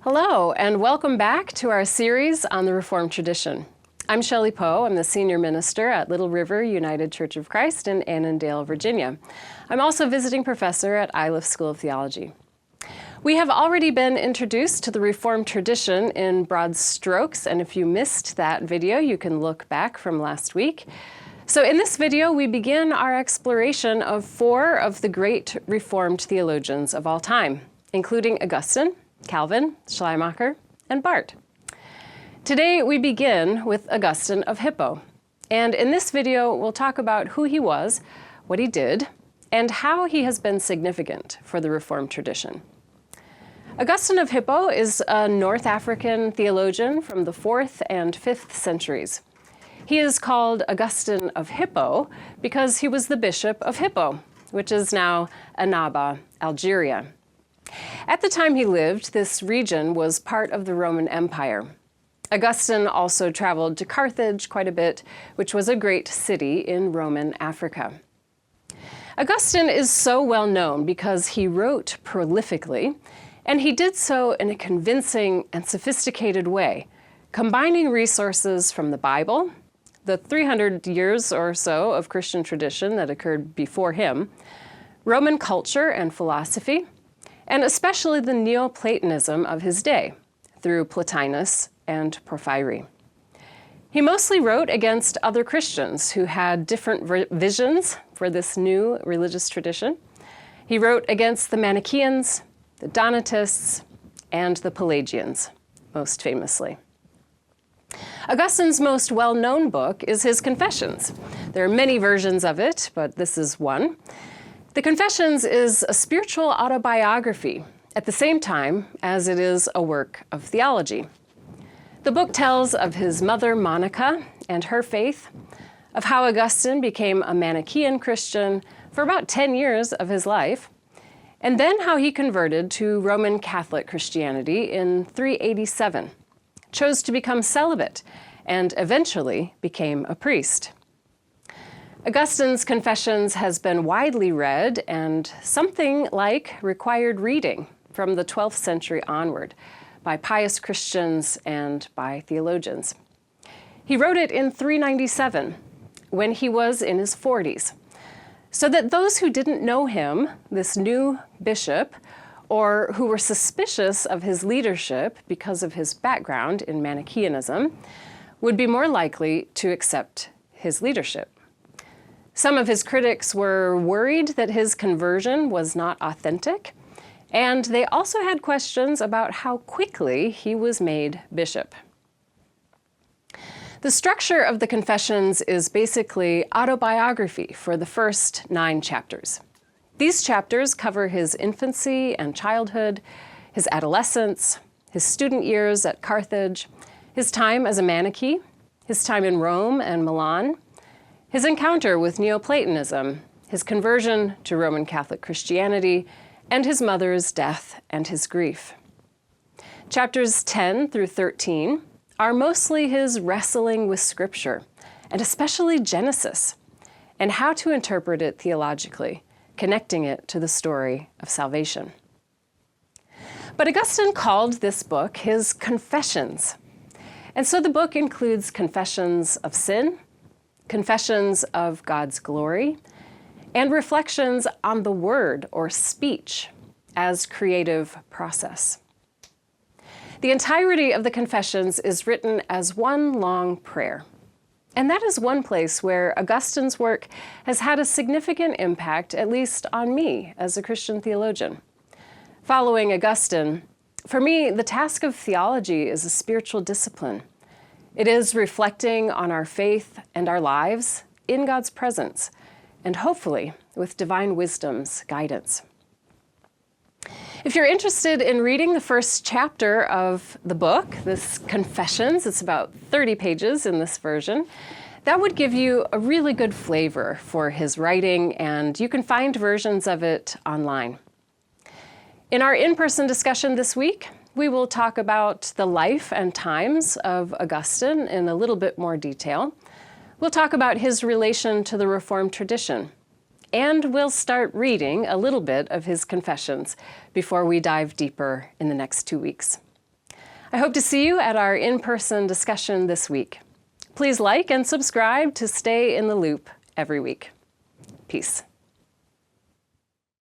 Hello, and welcome back to our series on the Reformed tradition. I'm Shelli M. I'm the Senior Minister at Little River United Church of Christ in Annandale, Virginia. I'm also visiting professor at Iliff School of Theology. We have already been introduced to the Reformed tradition in broad strokes, and if you missed that video, you can look back from last week. So in this video, we begin our exploration of four of the great Reformed theologians of all time, including Augustine, Calvin, Schleiermacher, and Barth. Today we begin with Augustine of Hippo, and in this video we'll talk about who he was, what he did, and how he has been significant for the Reformed tradition. Augustine of Hippo is a North African theologian from the 4th and 5th centuries. He is called Augustine of Hippo because he was the bishop of Hippo, which is now Annaba, Algeria. At the time he lived, this region was part of the Roman Empire. Augustine also traveled to Carthage quite a bit, which was a great city in Roman Africa. Augustine is so well known because he wrote prolifically, and he did so in a convincing and sophisticated way, combining resources from the Bible, the 300 years or so of Christian tradition that occurred before him, Roman culture and philosophy, and especially the Neoplatonism of his day, through Plotinus and Porphyry. He mostly wrote against other Christians who had different visions for this new religious tradition. He wrote against the Manichaeans, the Donatists, and the Pelagians, most famously. Augustine's most well-known book is his Confessions. There are many versions of it, but this is one. The Confessions is a spiritual autobiography at the same time as it is a work of theology. The book tells of his mother, Monica, and her faith, of how Augustine became a Manichaean Christian for about 10 years of his life, and then how he converted to Roman Catholic Christianity in 387, chose to become celibate, and eventually became a priest. Augustine's Confessions has been widely read and something like required reading from the 12th century onward by pious Christians and by theologians. He wrote it in 397 when he was in his 40s, so that those who didn't know him, this new bishop, or who were suspicious of his leadership because of his background in Manichaeanism, would be more likely to accept his leadership. Some of his critics were worried that his conversion was not authentic, and they also had questions about how quickly he was made bishop. The structure of the Confessions is basically autobiography for the first 9 chapters. These chapters cover his infancy and childhood, his adolescence, his student years at Carthage, his time as a Manichae, his time in Rome and Milan, his encounter with Neoplatonism, his conversion to Roman Catholic Christianity, and his mother's death and his grief. Chapters 10 through 13 are mostly his wrestling with Scripture, and especially Genesis, and how to interpret it theologically, connecting it to the story of salvation. But Augustine called this book his Confessions, and so the book includes confessions of sin, confessions of God's glory, and reflections on the word or speech as creative process. The entirety of the Confessions is written as one long prayer. And that is one place where Augustine's work has had a significant impact, at least on me as a Christian theologian. Following Augustine, for me, the task of theology is a spiritual discipline. It is reflecting on our faith and our lives in God's presence, and hopefully with divine wisdom's guidance. If you're interested in reading the first chapter of the book, this Confessions, it's about 30 pages in this version, that would give you a really good flavor for his writing, and you can find versions of it online. In our in-person discussion this week, we will talk about the life and times of Augustine in a little bit more detail. We'll talk about his relation to the Reformed tradition, and we'll start reading a little bit of his Confessions before we dive deeper in the next 2 weeks. I hope to see you at our in-person discussion this week. Please like and subscribe to stay in the loop every week. Peace.